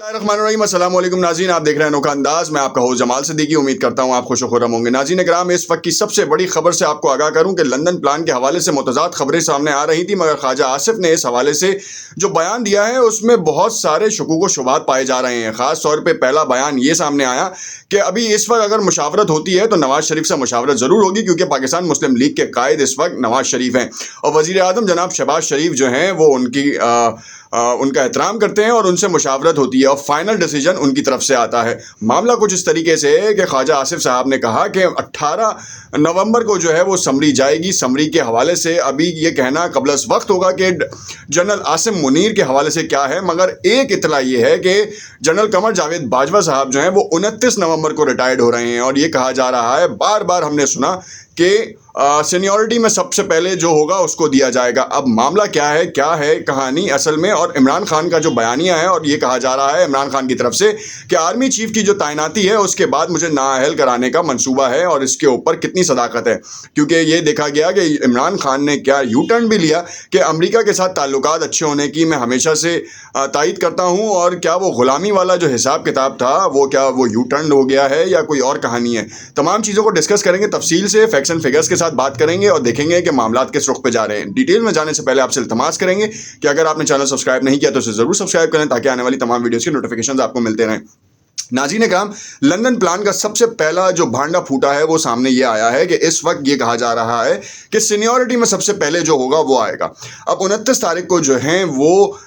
रहमानुर्रहीम, अस्सलाम वालेकुम नाज़रीन, आप देख रहे हैं अनोखा अंदाज। मैं आपका होस्ट जमाल सिद्दीकी। उम्मीद करता हूं आप खुश व खुर्रम होंगे। नाज़रीन इकराम, इस वक्त की सबसे बड़ी खबर से आपको आगाह करूं कि लंदन प्लान के हवाले से मुतज़ाद खबरें सामने आ रही थी, मगर ख्वाजा आसिफ ने इस हवाले से जो बयान दिया है उसमें बहुत सारे शुकूक व शुबात पाए जा रहे हैं। ख़ास तौर पर पहला बयान ये सामने आया कि अभी इस वक्त अगर मुशावरत होती है तो नवाज शरीफ से मुशावरत ज़रूर होगी, क्योंकि पाकिस्तान मुस्लिम लीग के कायद इस वक्त नवाज शरीफ हैं और वज़ीर आज़म जनाब शहबाज शरीफ जो हैं वो उनका एहतराम करते हैं और उनसे मुशावरत होती है और फाइनल डिसीजन उनकी तरफ से आता है। मामला कुछ इस तरीके से है कि ख्वाजा आसिफ साहब ने कहा कि 18 नवंबर को जो है वो समरी जाएगी। समरी के हवाले से अभी ये कहना कबल वक्त होगा कि जनरल आसिम मुनीर के हवाले से क्या है, मगर एक इतला ये है कि जनरल कमर जावेद बाजवा साहब जो हैं वो 29 नवंबर को रिटायर्ड हो रहे हैं और ये कहा जा रहा है, बार बार हमने सुना कि सीनियरिटी में सबसे पहले जो होगा उसको दिया जाएगा। अब मामला क्या है कहानी असल में, और इमरान खान का जो बयानिया है, और ये कहा जा रहा है इमरान खान की तरफ से कि आर्मी चीफ की जो तैनाती है उसके बाद मुझे नाअहल कराने का मंसूबा है और इसके ऊपर कितनी सदाकत है, क्योंकि ये देखा गया कि इमरान खान ने क्या यू टर्न भी लिया कि अमेरिका के साथ ताल्लुकात अच्छे होने की मैं हमेशा से तायद करता हूँ, और क्या वो ग़ुलामी वाला जो हिसाब किताब था वो क्या वो यू टर्न हो गया है या कोई और कहानी है। तमाम चीज़ों को डिस्कस करेंगे तफसील से, फैक्ट्स एंड फिगर्स के साथ बात करेंगे और देखेंगे कि मामलात किस रुख पे जा रहे हैं। डिटेल में जाने से पहले आपसे इल्तमास करेंगे कि अगर आपने चैनल सब्सक्राइब नहीं किया तो उसे ज़रूर सब्सक्राइब करें ताकि आने वाली तमाम वीडियोज़ के नोटिफिकेशंस आपको मिलते रहें। नाज़रीन काम, लंदन प्लान का सबसे पहला जो भांडा फूटा है वो सामने ये आया है कि इस वक्त ये कहा जा रहा है कि सीनियरिटी में सबसे पहले जो होगा वो आएगा। अब 29 तारीख को जो हैं वो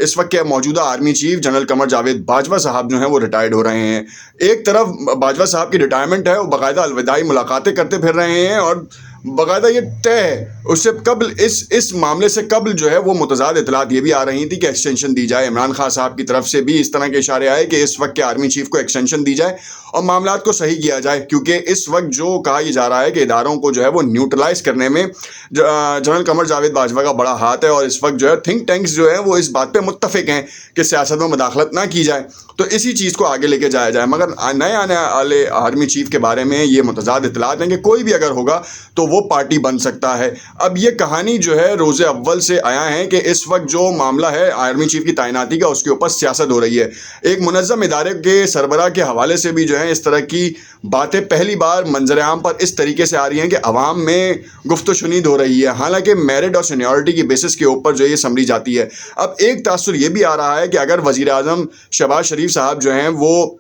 इस वक्त के मौजूदा army chief general Qamar Javed Bajwa साहब जो हैं वो रिटायर्ड हो रहे हैं। एक तरफ बाजवा साहब की रिटायरमेंट है, वो बाकायदा अलविदाई मुलाकातें करते फिर रहे हैं और बाकायदा ये तय है उससे कबल इस मामले से कबल जो है वो मुतज़ाद इतलात ये भी आ रही थी कि एक्सटेंशन दी जाए। इमरान खान साहब की तरफ से भी इस तरह के इशारे आए कि इस वक्त के आर्मी चीफ को एक्सटेंशन दी जाए और मामलात को सही किया जाए, क्योंकि इस वक्त जो कहा यह जा रहा है कि इदारों को जो है वो न्यूट्रलाइज करने में जनरल कमर जावेद बाजवा का बड़ा हाथ है और इस वक्त जो है थिंक टैंक्स जो है वो इस बात पे मुत्तफिक हैं कि सियासत में मुदाखलत ना की जाए, तो इसी चीज़ को आगे लेके जाया जाए। मगर नए आने वाले आर्मी चीफ के बारे में ये मुतज़ाद इतलात हैं कि कोई भी अगर होगा तो वो पार्टी बन सकता है। अब ये कहानी जो है रोज़े अव्वल से आया है कि इस वक्त जो मामला है आर्मी चीफ की तैनाती का उसके ऊपर सियासत हो रही है। एक मुनज़्ज़म इदारे के सरबराह के हवाले से भी जो है इस तरह की बातें पहली बार मंजर आम पर इस तरीके से आ रही हैं कि अवाम में गुफ्त शुनीद हो रही है, हालांकि मेरिट और सीनियरिटी की बेसिस के ऊपर जो ये समरी जाती है। अब एक तासुर ये भी आ रहा है कि अगर वज़ीर आज़म शहबाज शरीफ साहब जो हैं वो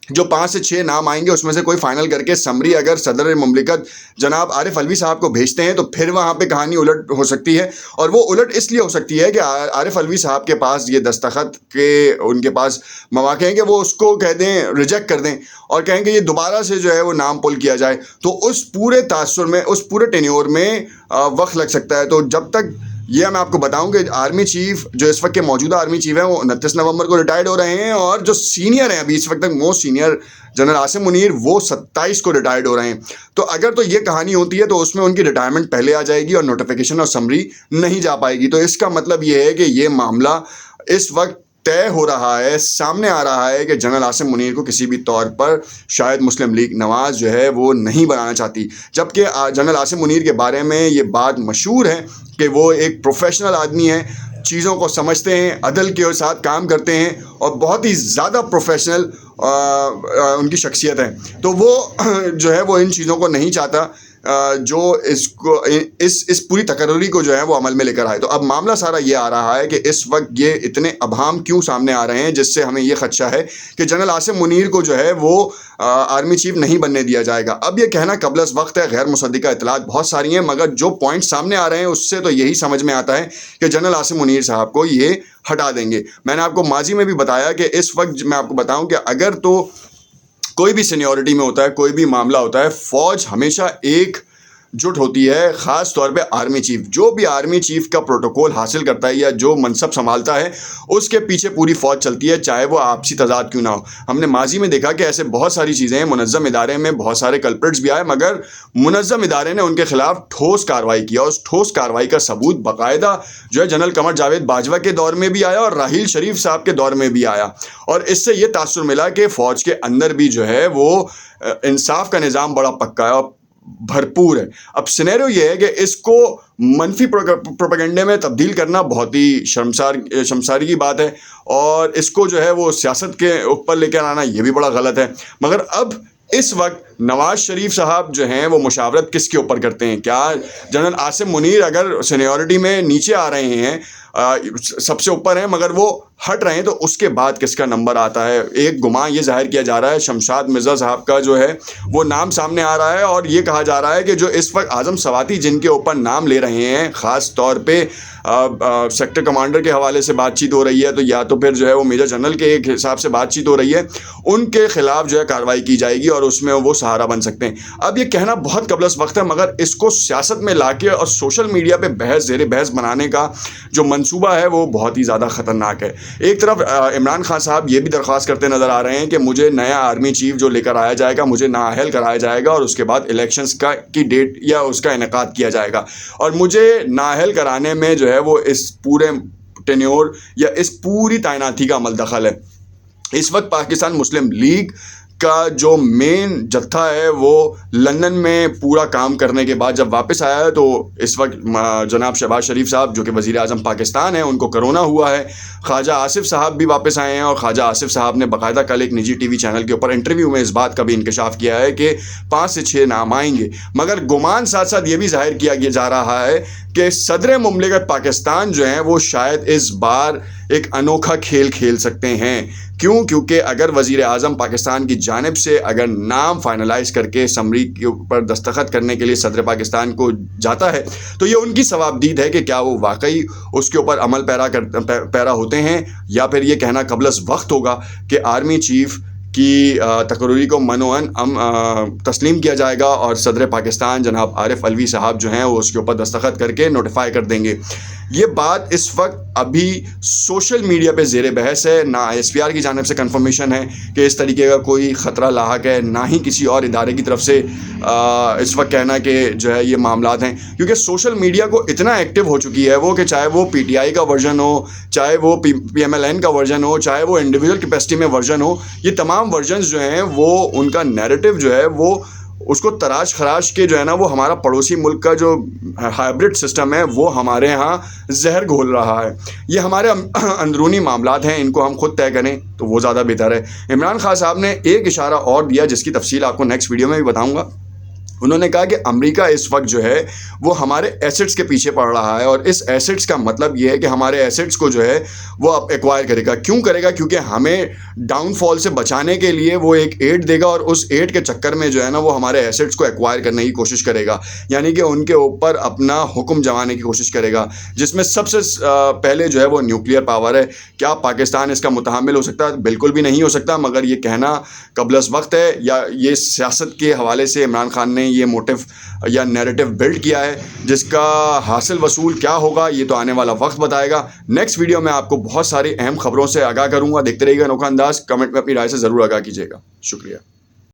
जो 5 से 6 नाम आएंगे उसमें से कोई फाइनल करके समरी अगर सदर मुमलिकत जनाब आरिफ अलवी साहब को भेजते हैं तो फिर वहाँ पे कहानी उलट हो सकती है, और वो उलट इसलिए हो सकती है कि आरिफ अलवी साहब के पास ये दस्तखत के उनके पास मौके हैं कि वो उसको कह दें, रिजेक्ट कर दें और कहें कि ये दोबारा से जो है वो नाम पुल किया जाए, तो उस पूरे तासुर में उस पूरे टेन्योर में वक्त लग सकता है। तो जब तक ये मैं आपको बताऊं कि आर्मी चीफ जो इस वक्त के मौजूदा आर्मी चीफ हैं वो 29 नवंबर को रिटायर्ड हो रहे हैं और जो सीनियर हैं अभी इस वक्त तक most senior general Asim Munir वो 27 को रिटायर्ड हो रहे हैं। तो अगर तो ये कहानी होती है तो उसमें उनकी रिटायरमेंट पहले आ जाएगी और नोटिफिकेशन और समरी नहीं जा पाएगी। तो इसका मतलब ये है कि ये मामला इस वक्त तय हो रहा है, सामने आ रहा है कि जनरल आसिम मुनीर को किसी भी तौर पर शायद मुस्लिम लीग नवाज जो है वो नहीं बनाना चाहती, जबकि जनरल आसिम मुनीर के बारे में ये बात मशहूर है कि वो एक प्रोफेशनल आदमी है, चीज़ों को समझते हैं, अदल के साथ काम करते हैं और बहुत ही ज़्यादा प्रोफेशनल उनकी शख्सियत है। तो वो जो है वो इन चीज़ों को नहीं चाहता जो इसको इस पूरी तकर्री को जो है वो अमल में लेकर आए। तो अब मामला सारा ये आ रहा है कि इस वक्त ये इतने अबहाम क्यों सामने आ रहे हैं जिससे हमें ये खदशा है कि जनरल आसिम मुनीर को जो है वो आर्मी चीफ नहीं बनने दिया जाएगा। अब ये कहना कबल वक्त है, गैर मुसद्दिका इतलात बहुत सारी हैं, मगर जो पॉइंट सामने आ रहे हैं उससे तो यही समझ में आता है कि जनरल आसिम मुनीर साहब को ये हटा देंगे। मैंने आपको माजी में भी बताया कि इस वक्त मैं आपको बताऊं कि अगर तो कोई भी सीनियरिटी में होता है, कोई भी मामला होता है, फ़ौज हमेशा एक जुट होती है, ख़ास तौर पे आर्मी चीफ। जो भी आर्मी चीफ का प्रोटोकॉल हासिल करता है या जो मनसब संभालता है उसके पीछे पूरी फ़ौज चलती है, चाहे वो आपसी तजाद क्यों ना हो। हमने माजी में देखा कि ऐसे बहुत सारी चीज़ें हैं, मुनज़्ज़म इदारे में बहुत सारे कल्प्रिट्स भी आए, मगर मुनज़्ज़म इदारे ने उनके ख़िलाफ़ ठोस कार्रवाई किया। उस ठोस कार्रवाई का सबूत बाकायदा जो है जनरल कमर जावेद बाजवा के दौर में भी आया और राहील शरीफ साहब के दौर में भी आया, और इससे ये तासुर मिला कि फ़ौज के अंदर भी जो है वो इंसाफ का निज़ाम बड़ा पक्का है। और भरपूर है। अब सिनेरियो ये है कि इसको मनफी प्रोपेगेंडे में तब्दील करना बहुत ही शर्मसारी की बात है, और इसको जो है वो सियासत के ऊपर लेकर आना ये भी बड़ा गलत है। मगर अब इस वक्त नवाज शरीफ साहब जो हैं वो मुशावरत किसके ऊपर करते हैं? क्या जनरल आसिम मुनीर अगर सीनियरिटी में नीचे आ रहे हैं, सबसे ऊपर हैं मगर वो हट रहे हैं, तो उसके बाद किसका नंबर आता है? एक गुमान ये जाहिर किया जा रहा है शमशाद मिर्ज़ा साहब का जो है वो नाम सामने आ रहा है, और ये कहा जा रहा है कि जो इस वक्त आज़म सवाती जिनके ऊपर नाम ले रहे हैं, ख़ास तौर पे सेक्टर कमांडर के हवाले से बातचीत हो रही है, तो या तो फिर जो है वो मेजर जनरल के एक हिसाब से बातचीत हो रही है, उनके ख़िलाफ़ जो है कार्रवाई की जाएगी और उसमें वो सहारा बन सकते हैं। अब ये कहना बहुत कबलस वक्त है, मगर इसको सियासत में लाके और सोशल मीडिया पे ज़ेर बहस बनाने का जो मंसूबा है वो बहुत ही ज़्यादा ख़तरनाक है। एक तरफ इमरान खान साहब ये भी दरख्वास्त करते नज़र आ रहे हैं कि मुझे नया आर्मी चीफ जो लेकर आया जाएगा, मुझे नाअहल कराया जाएगा और उसके बाद इलेक्शंस की डेट या उसका इनेकाद किया जाएगा, और मुझे नाअहल कराने में जो है वो इस पूरे टेन्योर या इस पूरी तैनाती का अमल दखल है। इस वक्त पाकिस्तान मुस्लिम लीग का जो मेन जत्था है वो लंदन में पूरा काम करने के बाद जब वापस आया है, तो इस वक्त जनाब शहबाज शरीफ साहब जो कि वज़ीर आज़म पाकिस्तान है, उनको कोरोना हुआ है। ख्वाजा आसिफ साहब भी वापस आए हैं, और ख्वाजा आसिफ साहब ने बाकायदा कल एक निजी टीवी चैनल के ऊपर इंटरव्यू में इस बात का भी इंकशाफ किया है कि 5 से 6 नाम आएंगे। मगर गुमान साथ साथ ये भी जाहिर किया जा रहा है कि सदर मुमलिकत पाकिस्तान जो हैं वो शायद इस बार एक अनोखा खेल खेल सकते हैं। क्यों? क्योंकि अगर वज़ीर आज़म पाकिस्तान की जानिब से अगर नाम फाइनलाइज करके समरी के ऊपर दस्तखत करने के लिए सदर पाकिस्तान को जाता है, तो ये उनकी सवाबदीद है कि क्या वो वाकई उसके ऊपर अमल पैरा होते हैं, या फिर ये कहना कबलस वक्त होगा कि आर्मी चीफ की तकरीरी को मनोअन तस्लीम किया जाएगा और सदर पाकिस्तान जनाब आरिफ अलवी साहब जो हैं वो उसके ऊपर दस्तखत करके नोटिफाई कर देंगे। ये बात इस वक्त अभी सोशल मीडिया पे ज़ेर बहस है। ना ISPR की जानिब से कंफर्मेशन है कि इस तरीके का कोई ख़तरा लाहक है, ना ही किसी और इदारे की तरफ से इस वक्त कहना कि जो है ये मामलात हैं, क्योंकि सोशल मीडिया को इतना एक्टिव हो चुकी है वो कि चाहे वो PTI का वर्जन हो, चाहे वो PMLN का वर्जन हो, चाहे वो इंडिविजुअल कैपेसिटी में वर्जन हो, ये तमाम वर्जन्स जो हैं वो उनका नैरेटिव जो है वो उसको तराश खराश के जो है ना वो हमारा पड़ोसी मुल्क का जो हाइब्रिड सिस्टम है वो हमारे यहाँ जहर घोल रहा है। ये हमारे अंदरूनी मामलात हैं, इनको हम खुद तय करें तो वो ज़्यादा बेहतर है। इमरान खान साहब ने एक इशारा और दिया जिसकी तफसील आपको नेक्स्ट वीडियो में भी बताऊँगा। उन्होंने कहा कि अमेरिका इस वक्त जो है वो हमारे एसेट्स के पीछे पड़ रहा है, और इस एसेट्स का मतलब ये है कि हमारे एसेट्स को जो है वो अब एक्वायर करेगा। क्यों करेगा? क्योंकि हमें डाउनफॉल से बचाने के लिए वो एक एड देगा, और उस एड के चक्कर में जो है ना वो हमारे एसेट्स को एक्वायर करने की कोशिश करेगा, यानी कि उनके ऊपर अपना हुक्म जमाने की कोशिश करेगा, जिसमें सबसे पहले जो है वो न्यूक्लियर पावर है। क्या पाकिस्तान इसका मुतहम्मिल हो सकता है? बिल्कुल भी नहीं हो सकता, मगर ये कहना कबलस वक्त है, या ये सियासत के हवाले से इमरान खान ने ये मोटिव या नैरेटिव बिल्ड किया है, जिसका हासिल वसूल क्या होगा ये तो आने वाला वक्त बताएगा। नेक्स्ट वीडियो में आपको बहुत सारी अहम खबरों से आगाह करूंगा। देखते रहिएगा अनोखा अंदाज। कमेंट में अपनी राय से ज़रूर आगाह कीजिएगा। शुक्रिया।